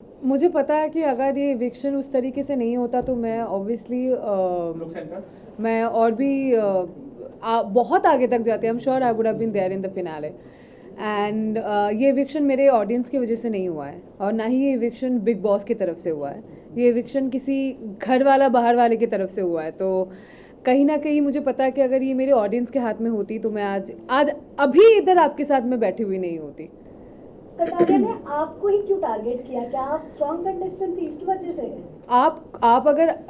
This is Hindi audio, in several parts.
मुझे पता है कि अगर ये इविक्शन उस तरीके से नहीं होता तो मैं ऑब्वियसली मैं और भी बहुत आगे तक जाती। I am sure I would have been there in the finale. And ये इविक्शन मेरे ऑडियंस की वजह से नहीं हुआ है, और ना ही ये इविक्शन बिग बॉस की तरफ से हुआ है। ये इविक्शन किसी घर वाला बाहर वाले की तरफ से हुआ है। तो कहीं ना कहीं मुझे पता है कि अगर ये मेरे ऑडियंस के हाथ में होती तो मैं आज आज अभी इधर आपके साथ में बैठी हुई नहीं होती। कटारिया ने आपको ही क्यों टारगेट किया? क्या आप स्ट्रॉन्ग कंटेस्टेंट थी इसकी वजह से? आप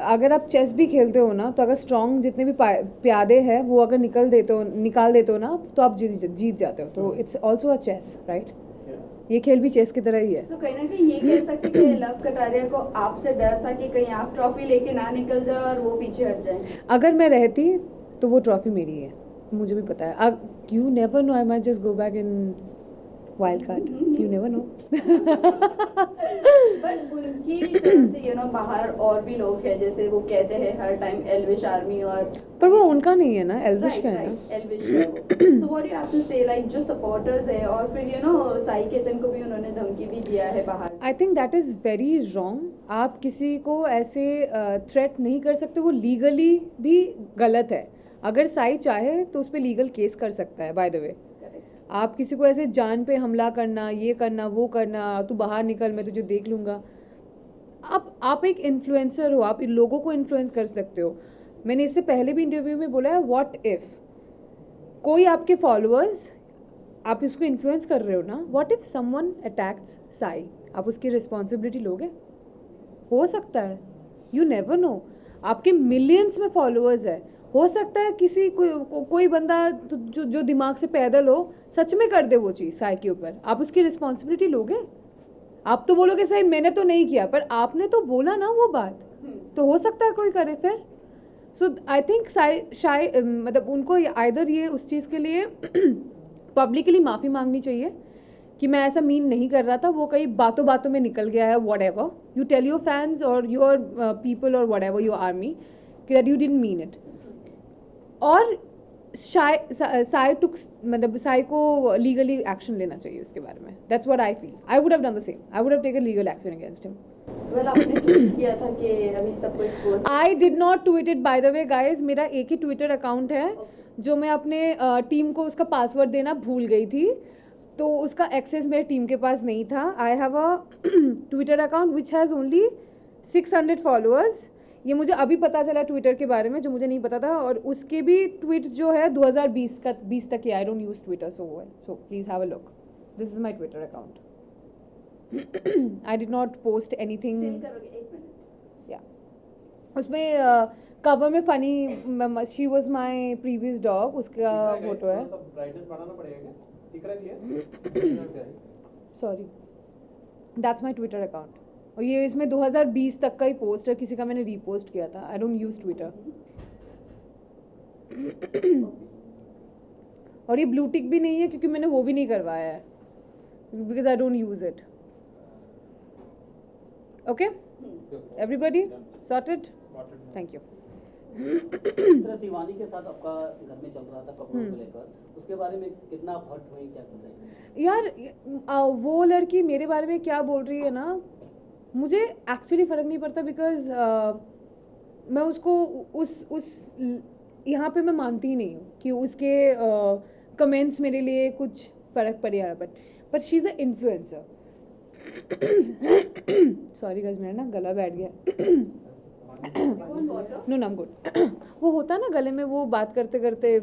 अगर आप चेस भी खेलते हो ना, तो अगर स्ट्रॉन्ग जितने भी प्यादे हैं वो अगर निकाल देते हो ना, तो आप जीत जाते हो। तो it's also a chase, right? ये खेल भी चेस की तरह ही है। तो कहीं ना कहीं ये कह सकते कि लव कटारिया को आपसे डर था कि कहीं आप ट्रॉफी लेके ना निकल जाओ और वो पीछे हट जाए। अगर मैं रहती तो वो ट्रॉफी मेरी है, मुझे भी पता है। अब you never know, I might just go back in wild card, you never know. But उनकी तरफ से बाहर और भी लोग हैं, जैसे वो कहते हैं हर टाइम एल्विश आर्मी, और पर वो उनका नहीं है ना, एल्विश का है ना। Elvish so what you have to say, like जो सपोर्टर्स है, और फिर साई केतन को भी उन्होंने धमकी भी दिया है बाहर। I think that is very wrong. आप किसी को ऐसे थ्रेट नहीं कर सकते, वो लीगली भी गलत है। अगर साई चाहे तो उस पर लीगल केस कर सकता है, बाय द वे। आप किसी को ऐसे जान पे हमला करना, ये करना, वो करना, तू बाहर निकल मैं तुझे देख लूँगा। आप एक इन्फ्लुएंसर हो, आप इन लोगों को इन्फ्लुएंस कर सकते हो। मैंने इससे पहले भी इंटरव्यू में बोला है, व्हाट इफ़ कोई आपके फॉलोअर्स, आप इसको इन्फ्लुएंस कर रहे हो ना, what if someone attacks Sai, आप उसकी रिस्पॉन्सिबिलिटी लोगे? हो सकता है, यू नेवर नो। आपके मिलियंस में फॉलोअर्स है, हो सकता है किसी कोई बंदा जो दिमाग से पैदल हो सच में कर दे वो चीज़ साई के ऊपर। आप उसकी रिस्पॉन्सिबिलिटी लोगे? आप तो बोलोगे सही मैंने तो नहीं किया, पर आपने तो बोला ना वो बात, तो हो सकता है कोई करे फिर। सो आई थिंक मतलब उनको आइदर ये उस चीज़ के लिए पब्लिकली माफ़ी मांगनी चाहिए कि मैं ऐसा मीन नहीं कर रहा था, वो कई बातों बातों में निकल गया है। Whatever you tell your fans और योर पीपल और वॉट एवर योर आर्मी कि that you didn't mean it. और साई को लीगली एक्शन लेना चाहिए उसके बारे में। That's what I feel. I would have done the same, I would have taken legal action against him. आपने ट्वीट किया था कि अभी सबको expose. I did not tweet it, bye the way guys. मेरा एक ही ट्विटर अकाउंट है जो मैं अपने टीम को उसका पासवर्ड देना भूल गई थी, तो उसका एक्सेस मेरे टीम के पास नहीं था। I have a Twitter account which has only 600 followers. ये मुझे अभी पता चला ट्विटर के बारे में, जो मुझे नहीं पता था। और उसके भी ट्वीट्स जो है 2020 तक ही। I don't use Twitter so well, so please have a look. This is my Twitter account. I did not post anything. या उसमें कवर में funny she was my previous dog, उसका फोटो है। Sorry, that's my Twitter account. और ये इसमें 2020 तक का ही पोस्ट है, किसी का मैंने रीपोस्ट किया था। आई डोंट यूज ट्विटर। और ये ब्लू टिक भी नहीं है क्योंकि मैंने वो भी नहीं करवाया है, because I don't use it. Okay everybody sorted? Thank you. जिस तरह शिवानी के साथ आपका घर में चल रहा था कपड़ों को लेकर, उसके बारे में कितना आप हर्ट हुए, क्या बताएंगे? यार वो लड़की मेरे बारे में क्या बोल रही है ना, मुझे एक्चुअली फ़र्क नहीं पड़ता। बिकॉज मैं उसको उस यहाँ पे मैं मानती ही नहीं हूँ कि उसके कमेंट्स मेरे लिए कुछ फ़र्क पड़े यार। But she is a influencer. Sorry guys, मेरा ना गला बैठ गया। No I am good. वो होता है ना गले में, वो बात करते करते,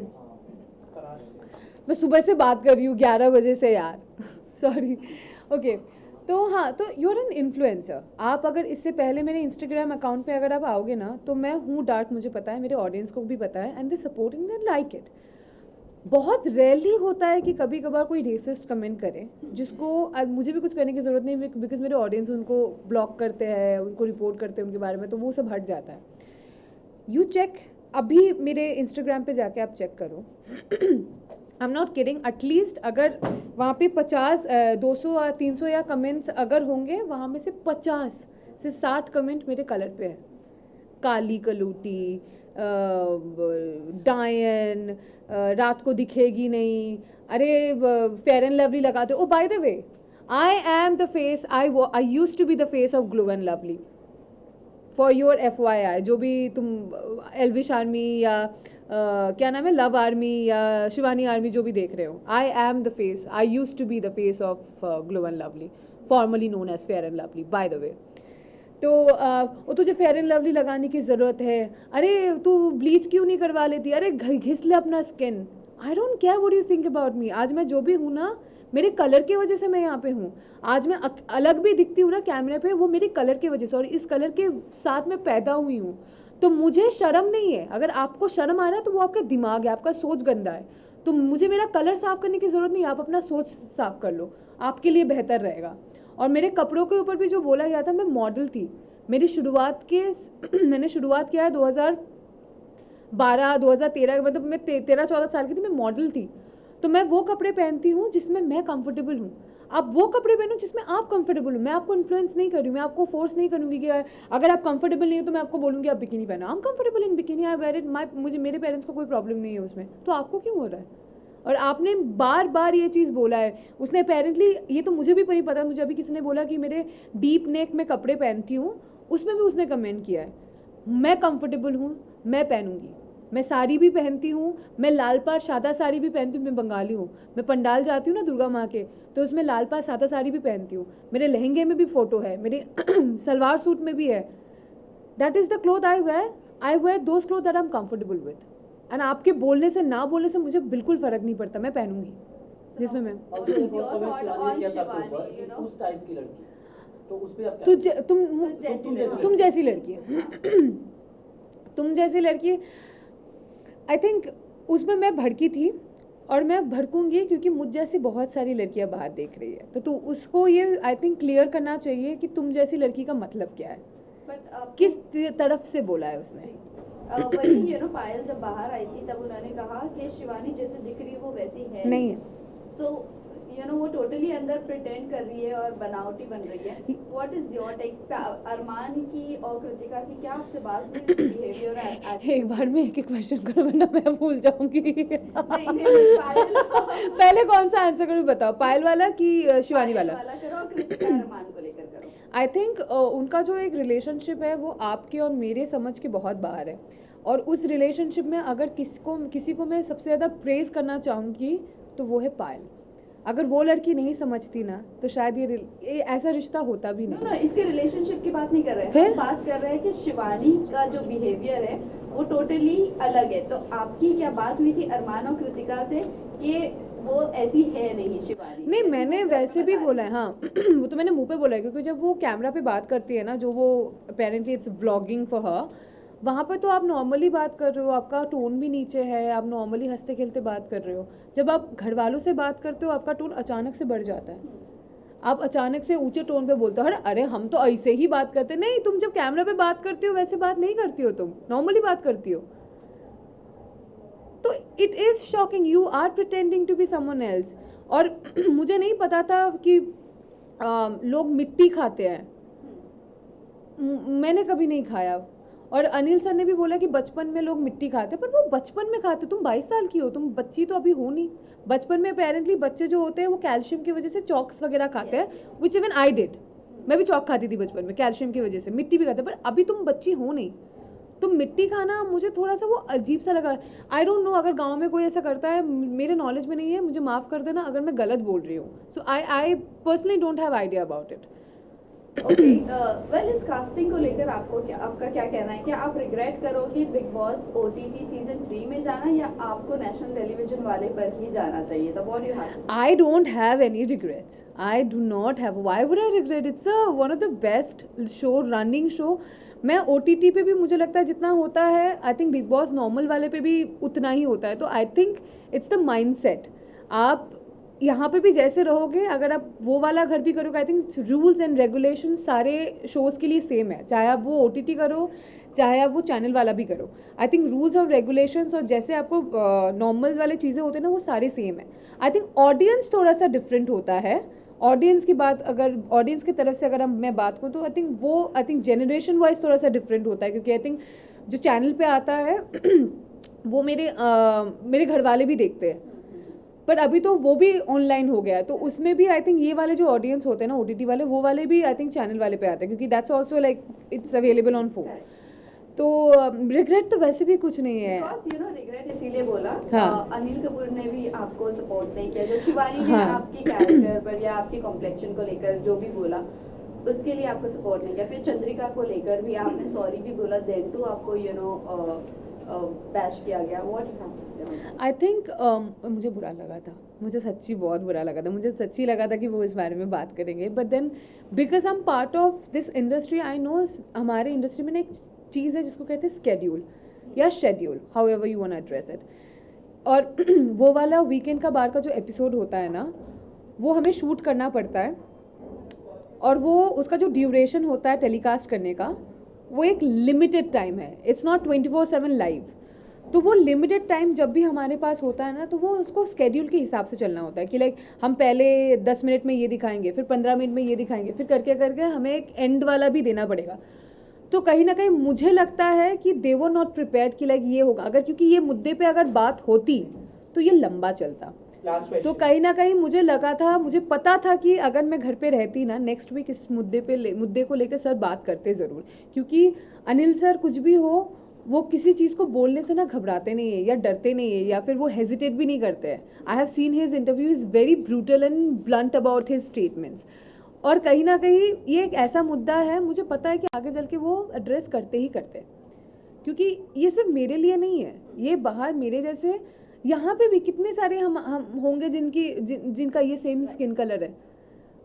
मैं सुबह से बात कर रही हूँ 11 बजे से यार। सॉरी। ओके, तो हाँ, तो यू आर एन इन्फ्लुएंसर। आप अगर इससे पहले मेरे इंस्टाग्राम अकाउंट पे अगर आप आओगे ना, तो मैं हूँ डार्क, मुझे पता है, मेरे ऑडियंस को भी पता है, and they supporting, they like it. बहुत रेयरली होता है कि कभी कभार कोई रेसिस्ट कमेंट करे, जिसको मुझे भी कुछ करने की ज़रूरत नहीं, बिकॉज मेरे ऑडियंस उनको ब्लॉक करते हैं, उनको रिपोर्ट करते हैं उनके बारे में, तो वो सब हट जाता है। यू चेक, अभी मेरे इंस्टाग्राम पे जाके आप चेक करो। I am not kidding, at least अगर वहाँ पे 50, 200 या 300 या कमेंट्स अगर होंगे, वहाँ में से 50 से 60 कमेंट मेरे कलर पे है। काली कलूटी, डायन, रात को दिखेगी नहीं, अरे फेयर एंड लवली लगाते। Oh by the way, I am the face, I used to be the face of Glow and Lovely. For your FYI, जो भी तुम एल्विश आर्मी या क्या नाम है, लव आर्मी या शिवानी आर्मी जो भी देख रहे हो, I am the face, I used to be the face of Glow and Lovely, formerly known as Fair and Lovely by the way. तो वो तुझे फेयर एंड लवली लगाने की ज़रूरत है, अरे तू ब्लीच क्यों नहीं करवा लेती, अरे घिस ले अपना skin. I don't care what you think about me. आज मैं जो भी हूँ ना, मेरे कलर की वजह से मैं यहाँ पे हूँ. आज मैं अलग भी दिखती हूँ ना कैमरे पे, वो मेरे कलर की वजह से, और इस कलर के साथ मैं पैदा हुई हूँ. तो मुझे शर्म नहीं है. अगर आपको शर्म आ रहा है तो वो आपका दिमाग है, आपका सोच गंदा है. तो मुझे मेरा कलर साफ़ करने की ज़रूरत नहीं, आप अपना सोच साफ़ कर लो, आपके लिए बेहतर रहेगा. और मेरे कपड़ों के ऊपर भी जो बोला गया था, मैं मॉडल थी. मेरी शुरुआत के मैंने शुरुआत किया है 2012 2013, मतलब मैं 13-14 साल की थी, मैं मॉडल थी. तो मैं वो कपड़े पहनती हूँ जिसमें मैं कंफर्टेबल हूँ. आप वो कपड़े पहनो जिसमें आप कंफर्टेबल हो. मैं आपको इन्फ्लुएंस नहीं कर रही हूँ, मैं आपको फोर्स नहीं करूँगी कि अगर आप कंफर्टेबल नहीं हो तो मैं आपको बोलूँगी आप बिकिनी पहनो. I am comfortable in bikini, I wear it. मुझे, मेरे पेरेंट्स को कोई प्रॉब्लम नहीं है उसमें, तो आपको क्यों हो रहा है? और आपने बार बार ये चीज़ बोला है. उसने अपेरेंटली, ये तो मुझे भी नहीं पता, मुझे अभी किसी ने बोला कि मेरे डीप नेक में कपड़े पहनती हूँ, उसमें भी उसने कमेंट किया है. मैं कंफर्टेबल हूँ, मैं पहनूंगी. मैं साड़ी भी पहनती हूँ, मैं लाल पार सादा साड़ी भी पहनती हूँ. मैं बंगाली हूँ, मैं पंडाल जाती हूँ ना दुर्गा माँ के, तो उसमें लाल पार सादा साड़ी भी पहनती हूँ. मेरे लहंगे में भी फ़ोटो है, मेरे सलवार सूट में भी है. That is the cloth I wear those cloth that I am comfortable with. And आपके बोलने से ना बोलने से मुझे बिल्कुल फ़र्क नहीं पड़ता, मैं पहनूंगी जिसमें मैं. और एक और कमेंट शिवानी ने किया था आपके ऊपर कि उस टाइप की लड़की, तो उस पे आप क्या तुम जैसी लड़की तुम जैसी लड़की, आई थिंक उसमें मैं भड़की थी और मैं भड़कूंगी क्योंकि मुझ जैसी बहुत सारी लड़कियां बाहर देख रही है. तो उसको ये आई थिंक क्लियर करना चाहिए कि तुम जैसी लड़की का मतलब क्या है, किस तरफ से बोला है उसने. वही पायल जब बाहर आई थी तब उन्होंने कहा कि शिवानी जैसे दिख रही है वो वैसी है नहीं है. सो वो टोटली अंदर प्रिटेंड कर रही है और बनावटी बन रही है. What is your take? Armaan की और कृतिका की क्या आपसे बात हुई बिहेवियर? एक बार में एक क्वेश्चन करो वरना मैं भूल जाऊंगी. पहले कौन सा आंसर करूँ बताओ, पायल वाला कि शिवानी वाला? करो और कृतिका अरमान को लेकर करो. आई थिंक उनका जो एक रिलेशनशिप है वो आपके और मेरे समझ के बहुत बाहर है. और उस रिलेशनशिप में अगर किसी को मैं सबसे ज़्यादा प्रेज़ करना चाहूँगी तो वो है पायल. अगर वो लड़की नहीं समझती ना तो शायद ये ऐसा रिश्ता होता भी नहीं. no, इसके रिलेशनशिप की बात नहीं कर रहे हैं, फिर हम बात कर रहे हैं कि शिवानी का जो बिहेवियर है वो टोटली अलग है. तो आपकी क्या बात हुई थी अरमान और कृतिका से कि वो ऐसी है नहीं शिवानी? नहीं, मैंने वैसे भी बोला है. हाँ वो तो मैंने मुंह पे बोला है, क्योंकि जब वो कैमरा पे बात करती है ना, जो वो apparently it's vlogging for her, वहाँ पर तो आप नॉर्मली बात कर रहे हो, आपका टोन भी नीचे है, आप नॉर्मली हंसते खेलते बात कर रहे हो. जब आप घर वालों से बात करते हो आपका टोन अचानक से बढ़ जाता है, आप अचानक से ऊंचे टोन पे बोलते हो. अरे हम तो ऐसे ही बात करते. नहीं, तुम जब कैमरा पे बात करती हो वैसे बात नहीं करती हो, तुम नॉर्मली बात करती हो. तो it is shocking, you are pretending to be someone else. और मुझे नहीं पता था कि लोग मिट्टी खाते हैं, मैंने कभी नहीं खाया. और अनिल सर ने भी बोला कि बचपन में लोग मिट्टी खाते हैं, पर वो बचपन में खाते. तुम 22 साल की हो, तुम बच्ची तो अभी हो नहीं. बचपन में अपेरेंटली बच्चे जो होते हैं वो कैल्शियम की वजह से चॉक्स वगैरह खाते हैं, विच इवन आई डिड. मैं भी चॉक खाती थी बचपन में कैल्शियम की वजह से, मिट्टी भी खाते. पर अभी तुम बच्ची हो नहीं, तुम मिट्टी खाना मुझे थोड़ा सा वो अजीब सा लगा. आई डोंट नो अगर गाँव में कोई ऐसा करता है, मेरे नॉलेज में नहीं है, मुझे माफ़ कर देना अगर मैं गलत बोल रही हूँ. So I personally don't have idea about it. Okay, well इस कास्टिंग को लेकर आपका क्या कहना है? क्या आप रिग्रेट करोगे बिग बॉस OTT सीजन 3 में जाना, या आपको नेशनल टेलीविजन वाले पर ही जाना चाहिए था? What you have? I don't have any regrets. I do not have. Why would I regret? It's one of the best show, running show. मैं OTT पे भी मुझे लगता है जितना होता है, I think big boss normal वाले पे भी उतना ही होता है. तो I think it's the mindset. आप यहाँ पे भी जैसे रहोगे, अगर आप वो वाला घर भी करोगे, I think rules and regulation सारे शोज़ के लिए सेम है, चाहे आप वो OTT करो चाहे आप वो चैनल वाला भी करो. आई थिंक रूल्स और रेगुलेशंस और जैसे आपको नॉर्मल वाले चीज़ें होते हैं ना, वो सारे सेम है. आई थिंक ऑडियंस थोड़ा सा डिफरेंट होता है. ऑडियंस की बात, अगर ऑडियंस की तरफ से अगर मैं बात करूँ तो आई थिंक जनरेशन वाइज थोड़ा सा डिफरेंट होता है, क्योंकि आई थिंक जो चैनल पे आता है वो मेरे घर वाले भी देखते हैं. पर अभी तो वो भी ऑनलाइन हो गया है, तो उसमें भी आई थिंक ये वाले जो ऑडियंस होते हैं ना OTT वाले, वो वाले भी आई थिंक चैनल वाले पे आते हैं, क्योंकि that's also like it's available on phone. तो रिग्रेट तो वैसे भी कुछ नहीं है। Because, you know, regret इसीलिए बोला, हाँ। अनिल कपूर ने भी आपको सपोर्ट नहीं किया, जो शिवानी ने हाँ। आपकी कैरेक्टर पर या आपकी कॉम्प्लेक्शन को लेकर जो भी बोला उसके लिए आपको सपोर्ट नहीं किया। फिर चंद्रिका को लेकर भी आपने सॉरी भी बोला, देन टू आपको बैश किया गया। व्हाट यू हैव टू से? आई थिंक मुझे बुरा लगा था, मुझे सच्ची बहुत बुरा लगा था, मुझे सच्ची लगा था कि वो इस बारे में बात करेंगे, but then because I am part of this industry, I know हमारे इंडस्ट्री में ना एक चीज़ है जिसको कहते हैं स्केड्यूल या schedule, however you want to address it. और वो वाला वीकेंड का बार का जो एपिसोड होता है ना, वो हमें शूट करना पड़ता है, और वो उसका जो ड्यूरेशन होता है टेलीकास्ट करने का, वो एक लिमिटेड टाइम है, इट्स नॉट 24/7 लाइव। तो वो लिमिटेड टाइम जब भी हमारे पास होता है ना, तो वो उसको स्केड्यूल के हिसाब से चलना होता है कि लाइक हम पहले 10 मिनट में ये दिखाएंगे, फिर 15 मिनट में ये दिखाएंगे, फिर करके करके हमें एक एंड वाला भी देना पड़ेगा। तो कहीं ना कहीं मुझे लगता है कि दे वर नॉट प्रिपेयर्ड कि लाइक ये होगा, अगर क्योंकि ये मुद्दे पे अगर बात होती तो ये लंबा चलता। तो कहीं ना कहीं मुझे लगा था, मुझे पता था कि अगर मैं घर पे रहती ना, नेक्स्ट वीक इस मुद्दे को लेकर सर बात करते ज़रूर, क्योंकि अनिल सर कुछ भी हो वो किसी चीज़ को बोलने से ना घबराते नहीं है या डरते नहीं है या फिर वो हेजिटेट भी नहीं करते हैं। I have seen his interview, is very brutal and blunt about his statements. और कहीं ना कहीं ये एक ऐसा मुद्दा है, मुझे पता है कि आगे चल के वो एड्रेस करते ही करते हैं, क्योंकि ये सिर्फ मेरे लिए नहीं है, ये बाहर मेरे जैसे यहाँ पे भी कितने सारे हम होंगे जिनका ये सेम स्किन कलर है।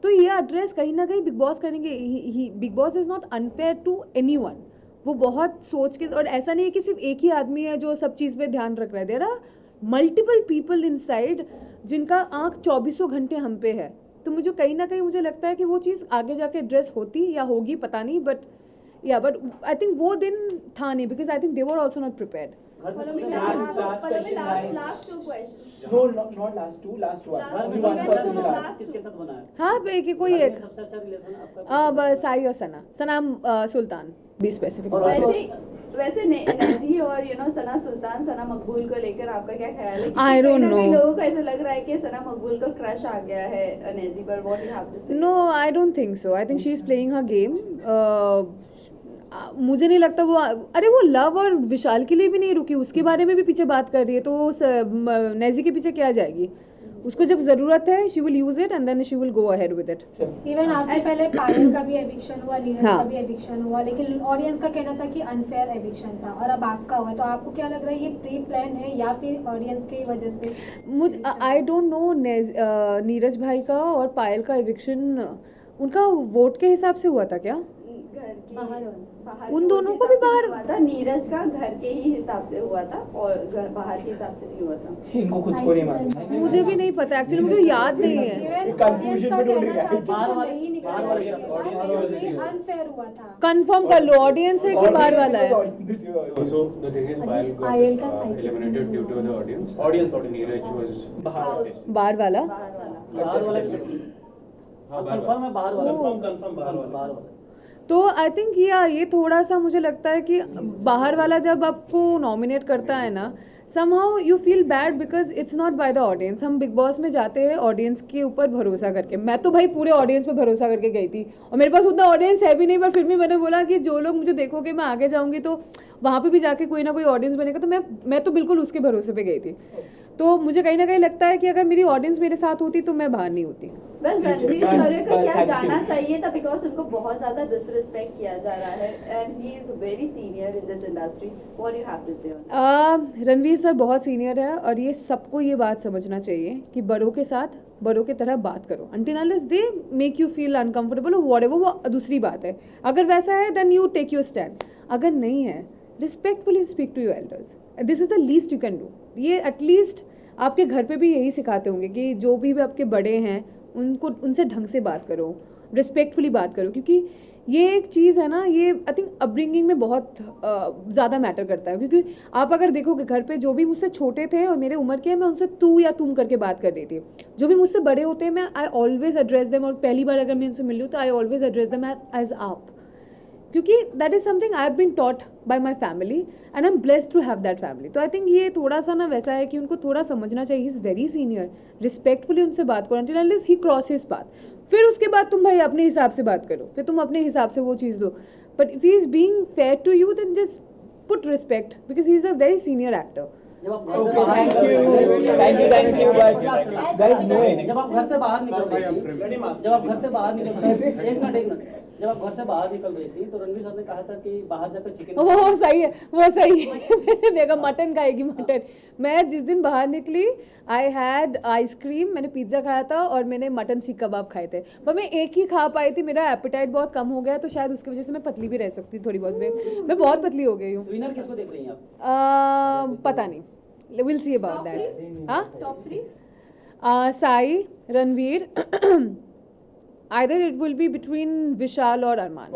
तो ये एड्रेस कहीं ना कहीं बिग बॉस करेंगे। Bigg Boss is not unfair to anyone. वो बहुत सोच के, और ऐसा नहीं है कि सिर्फ एक ही आदमी है जो सब चीज़ पे ध्यान रख रहा है। There are multiple people inside जिनका आँख 24 घंटे हम पे है। तो मुझे कहीं ना कहीं मुझे लगता है कि वो चीज़ आगे जाके एड्रेस होती या होगी पता नहीं, बट आई थिंक वो दिन था नहीं, because I think they were also not prepared. Follow me, last two questions. No, not last two, last one. Last Only one. one person will Last ask. किसके साथ बना है? हाँ कि कोई घर में एक सबसे अच्छा रिलेशन आपका बस साई और सना सुल्तान बी स्पेसिफिक। और वैसे नेजी और सना सुल्तान, सना मकबूल को लेकर आपका क्या ख्याल है? क्योंकि I don't कहीं ना कहीं know. लोगों को ऐसा लग रहा है कि सना मकबूल को क्रश आ गया है नेजी पर। What you have to say? No I don't think so. I think she is playing her game. मुझे नहीं लगता वो, अरे वो लव और विशाल के लिए भी नहीं रुकी, उसके बारे में भी पीछे बात कर रही है, तो नेजी के पीछे क्या जाएगी? उसको जब ज़रूरत है she will use it and then she will go ahead with it. Even आपसे पहले पायल का भी एविक्शन हुआ, नीरज हाँ। का भी एविक्शन हुआ, लेकिन ऑडियंस का कहना था कि अनफेयर एविक्शन था, और अब आपका हुआ। तो आपको क्या लग रहा है, ये प्री प्लान है या फिर ऑडियंस की वजह से? मुझे आई डोंट नो नीरज भाई का और पायल का एविक्शन उनका वोट के हिसाब से हुआ था क्या? घर के बाहर उन दोनों को भी बाहर हुआ था। नीरज का घर के ही हिसाब से हुआ था और बाहर के हिसाब से नहीं हुआ था। इनको खुद को नहीं मालूम। मुझे भी नहीं पता एक्चुअली, मुझे याद नहीं है। इवन confusion ऑडियंस का में ढूंढ कहना रहा था है। कि बाहर वो वाले- नहीं बाहर निकाला वाले गया सब था, audience कहीं वाले अनफेयर हुआ था। कंफर्म कर लो ऑडियंस है कि बाहर वाला है। Also, the thing is, Payal got Payal का side eliminated due to the audience. Neeraj was बाहर वाला बाहर वाला बाहर वाला हाँ, बाहर कंफर्म है बाहर वाला। Confirm बाहर वाला। तो आई थिंक ये थोड़ा सा मुझे लगता है कि बाहर वाला जब आपको नॉमिनेट करता है ना, somehow you feel bad because it's not by the audience. हम बिग बॉस में जाते हैं ऑडियंस के ऊपर भरोसा करके। मैं तो भाई पूरे ऑडियंस पे भरोसा करके गई थी, और मेरे पास उतना ऑडियंस है भी नहीं, पर फिर भी मैंने बोला कि जो लोग मुझे देखोगे मैं आगे जाऊंगी तो वहाँ पे भी जाके कोई ना कोई ऑडियंस बनेगा। तो मैं तो बिल्कुल उसके भरोसे पे गई थी। तो मुझे कहीं ना कहीं लगता है कि अगर मेरी ऑडियंस मेरे साथ होती तो मैं बाहर नहीं होती। वेल, रणवीर बस- खरे को बस क्या thank जाना you. चाहिए था, बिकॉज उनको बहुत ज्यादा डिसरिस्पेक्ट किया जा रहा है and he is very senior in this industry. What you have to say on? Ranveer sir बहुत सीनियर है, और ये सबको ये बात समझना चाहिए कि बड़ों के साथ बड़ों की तरह बात करो। Until unless they make you feel uncomfortable और व्हाटएवर, वो दूसरी बात है। अगर वैसा है then you take your stand. अगर नहीं है, respectfully speak to your elders. This is the least you can do. ये एटलीस्ट आपके घर पे भी यही सिखाते होंगे कि जो भी आपके बड़े हैं उनसे ढंग से बात करो, रिस्पेक्टफुली बात करो, क्योंकि ये एक चीज़ है ना, ये आई थिंक अपब्रिंगिंग में बहुत ज़्यादा मैटर करता है। क्योंकि आप अगर देखोगे घर पे जो भी मुझसे छोटे थे और मेरे उम्र के हैं, मैं उनसे तू या तुम करके बात कर रही थी। जो भी मुझसे बड़े होते हैं मैं आई ऑलवेज एड्रेस देम, और पहली बार अगर मैं उनसे मिल लूँ तो I always address them as आप, क्योंकि that is something I have been taught by my family and I am blessed to have that family. तो आई थिंक ये थोड़ा सा ना वैसा है कि उनको थोड़ा समझना चाहिए. He is very senior, respectfully उनसे बात करो until unless he crosses path. फिर उसके बाद तुम भाई अपने हिसाब से बात करो, फिर तुम अपने हिसाब से वो चीज़ दो. But if he is being fair to you then just put respect because he is a very senior actor. जब आप Okay, thank you. Guys, no. जब आप घर से बाहर निकल रही थी, जब आप घर से बाहर निकल रही थी, एक मिनट, जब आप घर से बाहर निकल रही थी तो रणवीर सर ने कहा था कि बाहर जाकर चिकन. वो सही है, वो सही है. मैंने देखा मटन खाएगी मटन. मैं जिस दिन बाहर निकली आई हैड आइसक्रीम, मैंने पिज्ज़ा खाया था और मैंने मटन सीख कबाब खाए थे. पर मैं एक ही खा पाई थी, मेरा एपेटाइट बहुत कम हो गया तो शायद उसकी वजह से मैं पतली भी रह सकती थोड़ी बहुत. मैं बहुत पतली हो गई हूँ. विनर किसको देख रही हैं आप? पता नहीं, विल सी अबाउट दैट. हाँ, top 3 Sai, Ranveer, either it will be between Vishal or Arman.